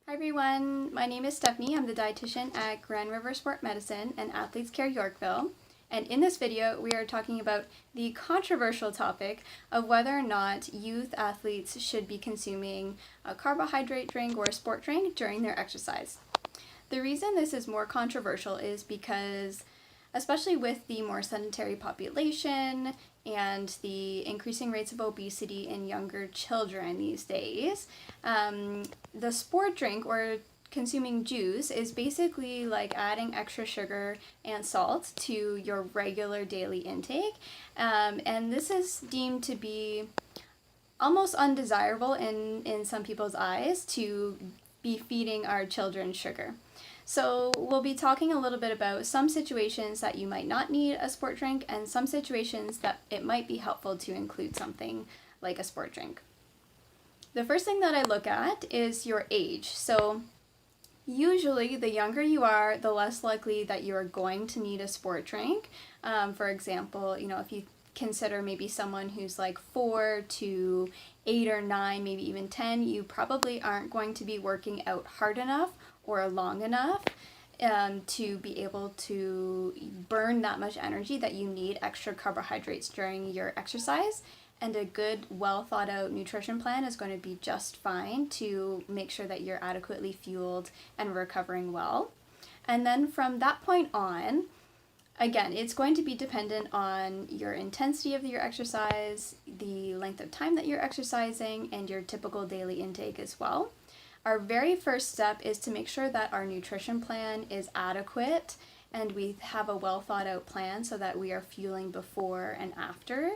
Hi everyone, my name is Stephanie. I'm the dietitian at Grand River Sport Medicine and Athletes Care Yorkville. And in this video, we are talking about the controversial topic of whether or not youth athletes should be consuming a carbohydrate drink or a sport drink during their exercise. The reason this is more controversial is because, especially with the more sedentary population and the increasing rates of obesity in younger children these days, the sport drink or consuming juice is basically like adding extra sugar and salt to your regular daily intake. And this is deemed to be almost undesirable in some people's eyes to be feeding our children sugar. So we'll be talking a little bit about some situations that you might not need a sport drink and some situations that it might be helpful to include something like a sport drink. The first thing that I look at is your age. So usually the younger you are, the less likely that you are going to need a sport drink. For example, if you consider maybe someone who's like 4 to 8 or 9, maybe even 10, you probably aren't going to be working out hard enough or long enough to be able to burn that much energy that you need extra carbohydrates during your exercise. And a good, well thought out nutrition plan is going to be just fine to make sure that you're adequately fueled and recovering well. And then from that point on, again, it's going to be dependent on your intensity of your exercise, the length of time that you're exercising, and your typical daily intake as well. Our very first step is to make sure that our nutrition plan is adequate and we have a well thought out plan so that we are fueling before and after.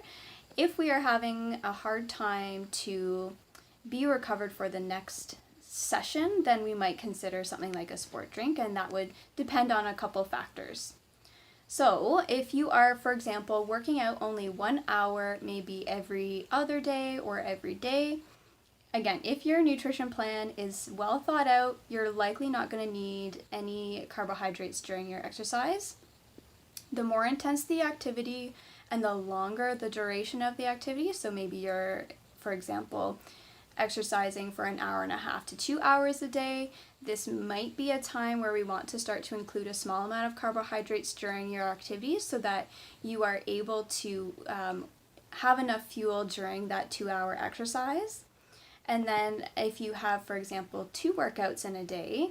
If we are having a hard time to be recovered for the next session, then we might consider something like a sport drink, and that would depend on a couple factors. So if you are, for example, working out only 1 hour, maybe every other day or every day, again, if your nutrition plan is well thought out, you're likely not going to need any carbohydrates during your exercise. The more intense the activity and the longer the duration of the activity, so maybe you're, for example, exercising for 1.5 hours to 2 hours a day, this might be a time where we want to start to include a small amount of carbohydrates during your activities so that you are able to have enough fuel during that 2-hour exercise. And then if you have, for example, 2 workouts in a day,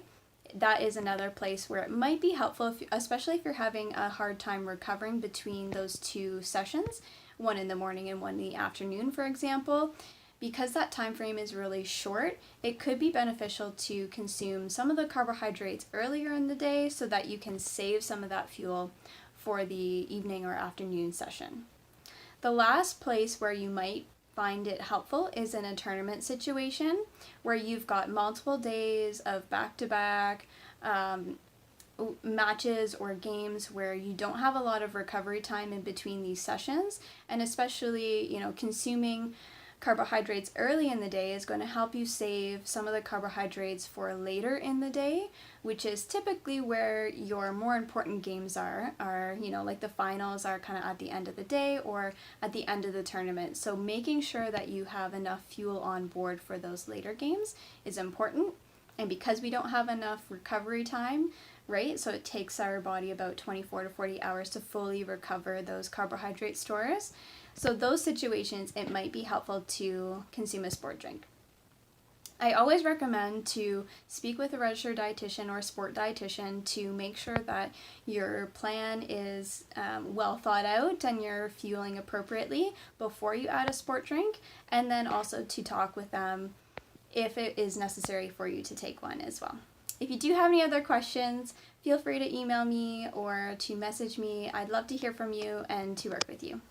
that is another place where it might be helpful, especially if you're having a hard time recovering between those 2 sessions, one in the morning and one in the afternoon, for example. Because that time frame is really short, it could be beneficial to consume some of the carbohydrates earlier in the day so that you can save some of that fuel for the evening or afternoon session. The last place where you might find it helpful is in a tournament situation where you've got multiple days of back-to-back matches or games where you don't have a lot of recovery time in between these sessions, and especially consuming carbohydrates early in the day is going to help you save some of the carbohydrates for later in the day, which is typically where your more important games are like the finals are kind of at the end of the day or at the end of the tournament. So making sure that you have enough fuel on board for those later games is important. And because we don't have enough recovery time, right, so it takes our body about 24 to 40 hours to fully recover those carbohydrate stores. So those situations, it might be helpful to consume a sport drink. I always recommend to speak with a registered dietitian or sport dietitian to make sure that your plan is well thought out and you're fueling appropriately before you add a sport drink, and then also to talk with them if it is necessary for you to take one as well. If you do have any other questions, feel free to email me or to message me. I'd love to hear from you and to work with you.